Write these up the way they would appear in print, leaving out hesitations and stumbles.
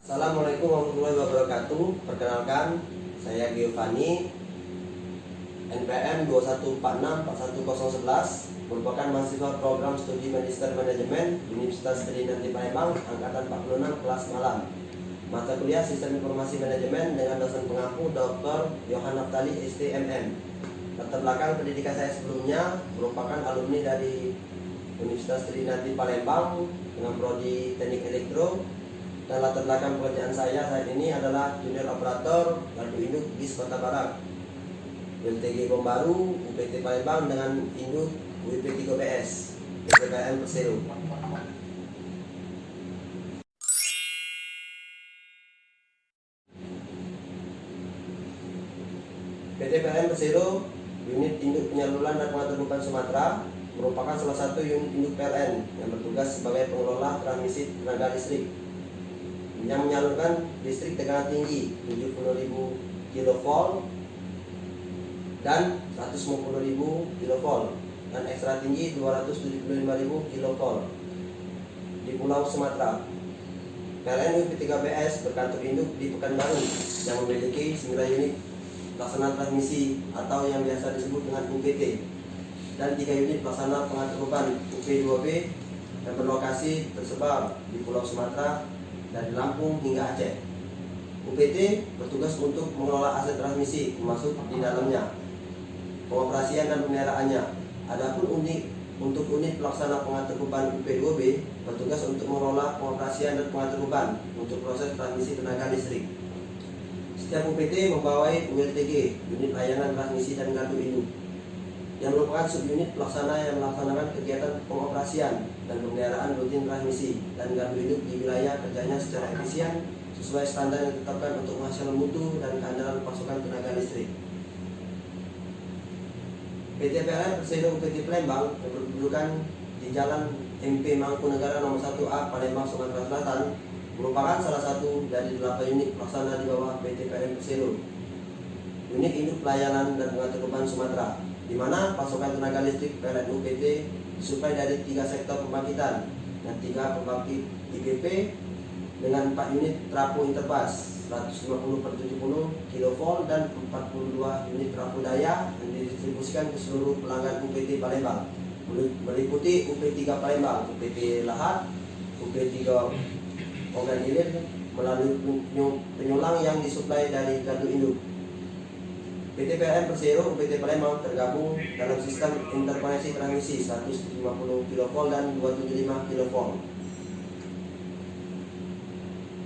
Assalamualaikum warahmatullahi wabarakatuh. Perkenalkan, saya Giovanni, NPM 21464111, merupakan mahasiswa program studi Magister Manajemen Universitas Trinity Palembang, angkatan 46 kelas malam. Mata kuliah Sistem Informasi Manajemen dengan dosen pengampu Dr. Yohan Naftali STMM. Latar belakang pendidikan saya sebelumnya merupakan alumni dari Universitas Trinity Palembang dengan prodi Teknik Elektro, dan latar belakang pekerjaan saya saat ini adalah junior operator gardu induk BIS Kota Barat, ULTG Bombaru, UPT Palembang dengan induk UIP 3BS, PTPN Persero. PTPN Persero, unit induk penyaluran dan pengatur beban Sumatera, merupakan salah satu unit induk PLN yang bertugas sebagai pengelola transmisi tenaga listrik yang menyalurkan listrik tegangan tinggi 70.000 kV dan 150.000 kV dan ekstra tinggi 275.000 kV di Pulau Sumatera. PLN UIP 3BS berkantor induk di Pekanbaru yang memiliki 9 unit pelaksana transmisi atau yang biasa disebut dengan UPT, dan 3 unit pelaksana pengatur beban UP2B yang berlokasi tersebar di Pulau Sumatera dari Lampung hingga Aceh. UPT bertugas untuk mengelola aset transmisi termasuk di dalamnya pengoperasian dan pemeliharaannya. Adapun untuk unit pelaksana pengatur beban UP2B bertugas untuk mengelola pengoperasian dan pengatur beban untuk proses transmisi tenaga listrik. Setiap UPT membawai ULTG, unit layanan transmisi dan gardu induk, yang merupakan subunit pelaksana yang melaksanakan kegiatan pengoperasian dan pemeliharaan rutin transmisi dan gardu induk di wilayah kerjanya secara efisien sesuai standar yang ditetapkan untuk menghasilkan mutu dan keandalan pasokan tenaga listrik. PT PLN Persero UPT Palembang yang berkedudukan di Jalan MP Mangkunegara nomor 1A Palembang, Sumatera Selatan, merupakan salah satu dari 8 unit pelaksana di bawah PT PLN Persero, unit induk pelayanan dan pengatur beban Sumatera, di mana pasokan tenaga listrik PLN UPT disuplai dari 3 sektor pembangkitan dan 3 pembangkit IPP dengan 4 unit trafo interpas 150/70 kV dan 42 unit trafo daya yang didistribusikan ke seluruh pelanggan UPT Palembang, meliputi UP3 Palembang, UPT Lahat, UP3 Ogan Ilir melalui penyulang yang disuplai dari gardu induk. PT PLN Persero UPT Palembang tergabung dalam sistem interkoneksi transmisi 150 kV dan 275 kV.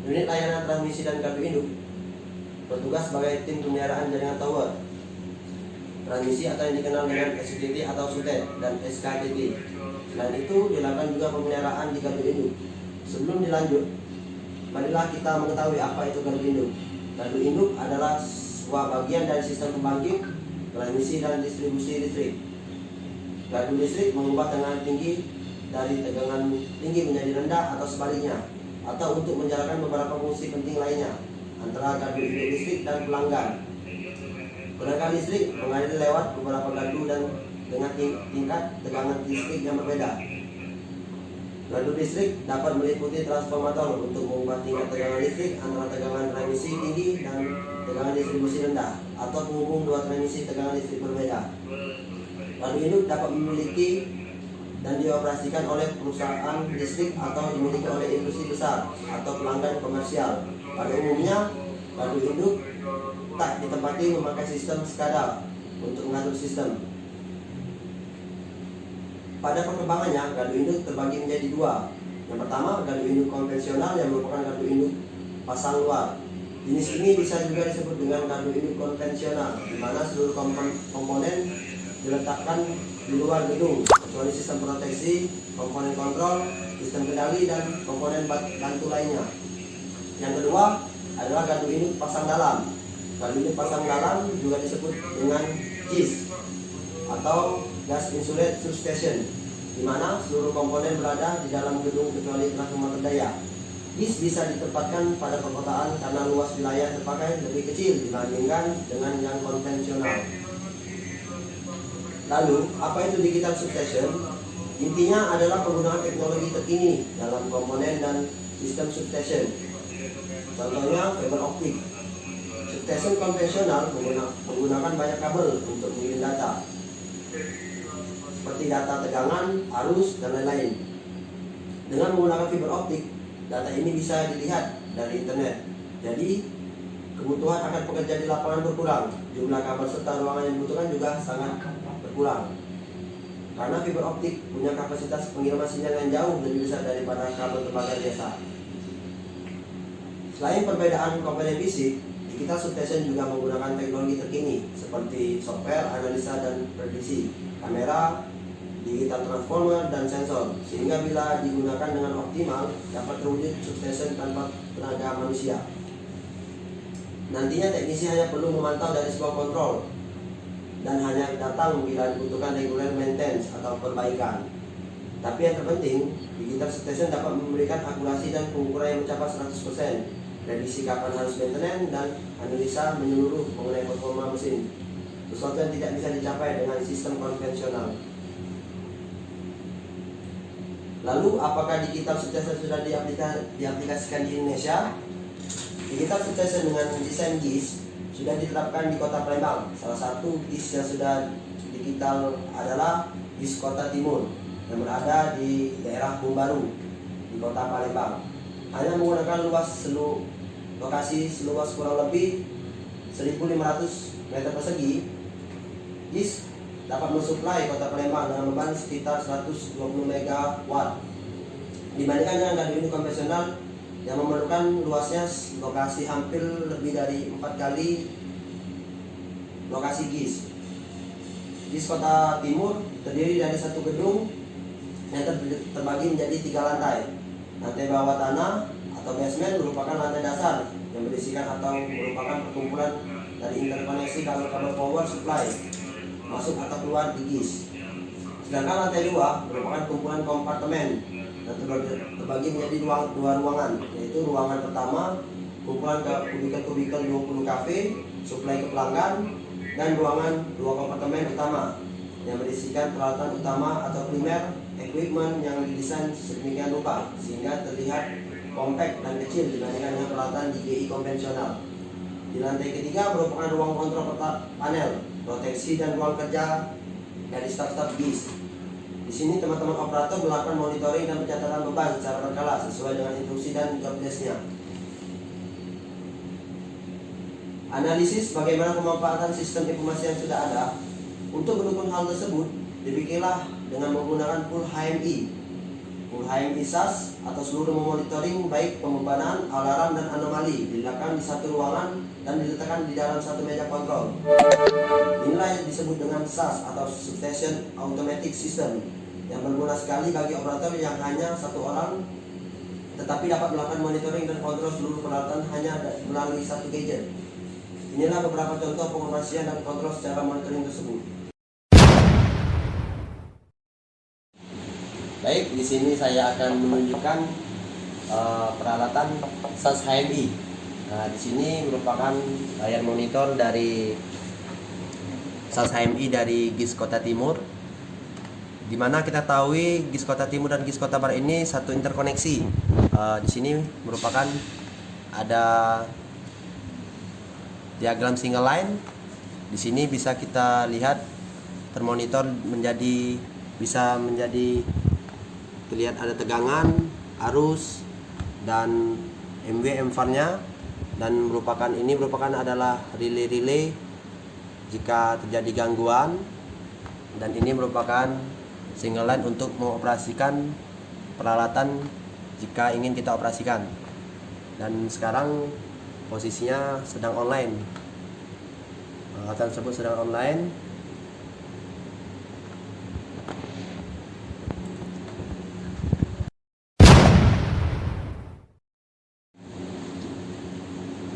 Unit layanan transmisi dan gardu induk bertugas sebagai tim pemeliharaan jaringan tower transmisi atau yang dikenal dengan SUTT atau SUTET dan SKTT. Selain itu dilakukan juga pemeliharaan di gardu induk. Sebelum dilanjut, marilah kita mengetahui apa itu gardu induk. Gardu induk adalah sebuah bagian dari sistem pembangkit, transmisi dan distribusi listrik. Gardu listrik mengubah tegangan tinggi dari tegangan tinggi menjadi rendah atau sebaliknya, atau untuk menjalankan beberapa fungsi penting lainnya antara gardu induk listrik dan pelanggan. Tenaga listrik mengalir lewat beberapa gardu dan dengan tingkat tegangan listrik yang berbeda. Gardu listrik dapat meliputi transformator untuk mengubah tingkat tegangan listrik antara tegangan transmisi tinggi dan tegangan distribusi rendah, atau penghubung 2 transmisi tegangan listrik berbeda. Gardu induk dapat memiliki dan dioperasikan oleh perusahaan listrik atau dimiliki oleh industri besar atau pelanggan komersial. Pada umumnya, gardu induk tak ditempati memakai sistem SCADA untuk mengatur sistem. Pada perkembangannya, gardu induk terbagi menjadi 2. Yang pertama, gardu induk konvensional yang merupakan gardu induk pasang luar. Jenis ini bisa juga disebut dengan gardu induk konvensional, di mana seluruh komponen diletakkan di luar gedung, kecuali sistem proteksi, komponen kontrol, sistem kendali, dan komponen bantu lainnya. Yang kedua adalah gardu induk pasang dalam. Gardu induk pasang dalam juga disebut dengan GIS atau Gas Insulated Substation, di mana seluruh komponen berada di dalam gedung kecuali transformator daya. GIS bisa ditempatkan pada perkotaan karena luas wilayah terpakai lebih kecil dibandingkan dengan yang konvensional. Lalu, apa itu digital substation? Intinya adalah penggunaan teknologi terkini dalam komponen dan sistem substation. Contohnya fiber optik. Substation konvensional menggunakan banyak kabel untuk mengirim data, seperti data tegangan, arus, dan lain-lain. Dengan menggunakan fiber optik, data ini bisa dilihat dari internet. Jadi, kebutuhan akan pekerja di lapangan berkurang. Jumlah kabel serta ruangan yang dibutuhkan juga sangat berkurang. Karena fiber optik punya kapasitas pengiriman sinyal yang jauh lebih besar daripada kabel tembaga biasa. Selain perbedaan komponen fisik, digital substation juga menggunakan teknologi terkini seperti software, analisa dan prediksi, kamera, digital transformer, dan sensor, sehingga bila digunakan dengan optimal dapat terwujud substation tanpa tenaga manusia. Nantinya teknisi hanya perlu memantau dari sebuah kontrol dan hanya datang bila dibutuhkan regular maintenance atau perbaikan. Tapi yang terpenting, digital substation dapat memberikan akurasi dan pengukuran yang mencapai 100%, prediksi kapan harus maintenance, dan analisa menyeluruh mengenai performa mesin, sesuatu yang tidak bisa dicapai dengan sistem konvensional. Lalu, apakah digital substation sudah diaplikasikan di Indonesia? Digital substation dengan desain GIS sudah diterapkan di Kota Palembang. Salah satu GIS yang sudah digital adalah GIS Kota Timur yang berada di daerah Bumbaru di Kota Palembang. Hanya menggunakan lokasi seluas kurang lebih 1.500 meter persegi, GIS dapat mensuplai Kota Palembang dengan beban sekitar 120 MW dibandingkan dengan gardu induk konvensional yang memerlukan luasnya lokasi hampir lebih dari 4 kali lokasi GIS. GIS Kota Timur terdiri dari satu gedung yang terbagi menjadi 3 lantai. Lantai bawah tanah atau basement merupakan lantai dasar yang berisikan atau merupakan perkumpulan dari interkoneksi kabel-kabel power supply masuk atau keluar di GIS. Sedangkan lantai 2 merupakan kumpulan kompartemen dan terbagi menjadi dua ruangan, yaitu ruangan pertama kumpulan kubikel 20 kafe suplai ke pelanggan, dan ruangan 2 kompartemen utama yang berisikan peralatan utama atau primer equipment yang didesain sedemikian rupa sehingga terlihat compact dan kecil dibandingkan dengan peralatan DGI konvensional. Di lantai ketiga merupakan ruang kontrol panel, proteksi, dan ruang kerja dari staf-staf GIS. Di sini teman-teman operator melakukan monitoring dan pencatatan beban secara berkala sesuai dengan instruksi dan job desk-nya. Analisis bagaimana pemanfaatan sistem informasi yang sudah ada. Untuk mendukung hal tersebut, dibikinlah dengan menggunakan full HMI. Full HMI SAS atau seluruh monitoring baik pembebanan, alarm, dan anomali dilakukan di satu ruangan dan diletakkan di dalam satu meja kontrol. Inilah yang disebut dengan SAS atau Substation Automatic System, yang berguna sekali bagi operator yang hanya satu orang tetapi dapat melakukan monitoring dan kontrol seluruh peralatan hanya melalui satu gadget. Inilah beberapa contoh pengoperasian dan kontrol secara monitoring tersebut. Baik, di sini saya akan menunjukkan peralatan SAS HMI. Nah, di sini merupakan layar monitor dari SAS HMI dari GIS Kota Timur, di mana kita tahu GIS Kota Timur dan GIS Kota Barat ini satu interkoneksi. Di sini merupakan ada diagram single line. Di sini bisa kita lihat termonitor bisa menjadi terlihat ada tegangan, arus, dan MV MVAR-nya, dan ini merupakan adalah relay jika terjadi gangguan, dan ini merupakan single line untuk mengoperasikan peralatan jika ingin kita operasikan. Dan sekarang posisinya sedang online, peralatan tersebut sedang online.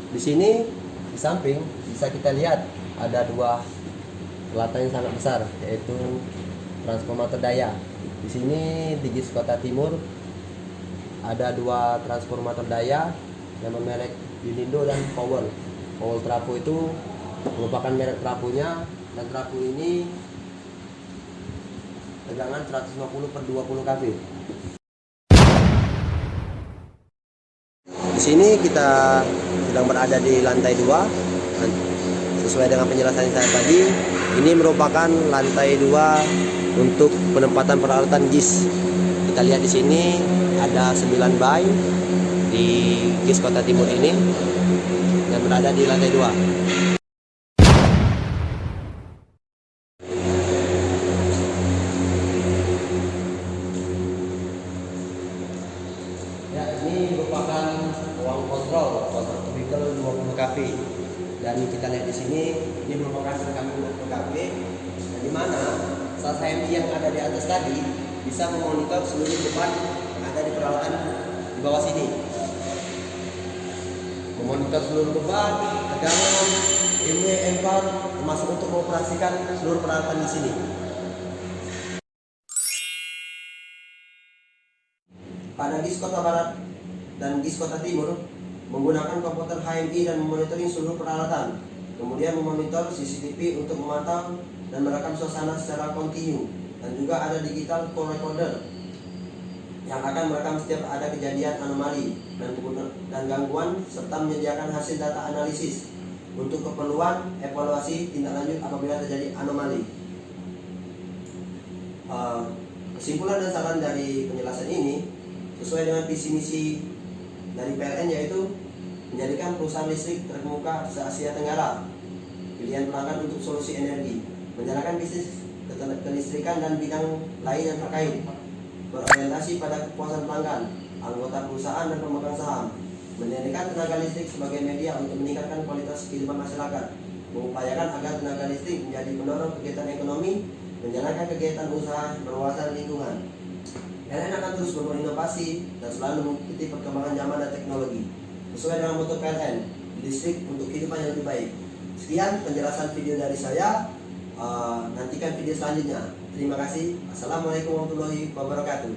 Di sini di samping bisa kita lihat ada dua peralatan yang sangat besar, yaitu transformator daya. Di sini di GIS Kota Timur ada dua transformator daya yang merek Unindo dan Powell. Powell trafo itu merupakan merek trafonya, dan trafo ini tegangan 150 per 20 kV. Di sini kita sedang berada di lantai 2. Sesuai dengan penjelasan saya tadi, ini merupakan lantai 2 untuk penempatan peralatan GIS. Kita lihat di sini ada 9 bay di GIS Kota Timur ini yang berada di lantai 2. Ya, ini merupakan ruang kontrol kubikel 20 kV. Dan kita lihat di sini, ini merupakan rekaman 20 kV, dan di mana sas HMI yang ada di atas tadi bisa memonitor seluruh beban yang ada di peralatan di bawah sini. Memonitor seluruh beban, tegangan, empar, termasuk untuk mengoperasikan seluruh peralatan di sini. Pada GIS Kota Barat dan GIS Kota Timur menggunakan komputer HMI dan memonitoring seluruh peralatan, kemudian memonitor CCTV untuk memantau dan merekam suasana secara kontinu, dan juga ada digital call recorder yang akan merekam setiap ada kejadian anomali dan gangguan, serta menyediakan hasil data analisis untuk keperluan evaluasi tindak lanjut apabila terjadi anomali. Kesimpulan dan saran dari penjelasan ini sesuai dengan visi misi dari PLN, yaitu menjadikan perusahaan listrik terkemuka se Asia Tenggara, pilihan pelanggan untuk solusi energi, menjalankan bisnis kelistrikan dan bidang lain yang terkait, berorientasi pada kepuasan pelanggan, anggota perusahaan dan pemegang saham, menjadikan tenaga listrik sebagai media untuk meningkatkan kualitas kehidupan masyarakat, mengupayakan agar tenaga listrik menjadi pendorong kegiatan ekonomi, menjalankan kegiatan usaha berwawasan lingkungan. PLN akan terus berinovasi dan selalu mengikuti perkembangan zaman dan teknologi sesuai dengan moto PLN, listrik untuk kehidupan yang lebih baik. Sekian penjelasan video dari saya. Nantikan video selanjutnya. Terima kasih. Assalamualaikum warahmatullahi wabarakatuh.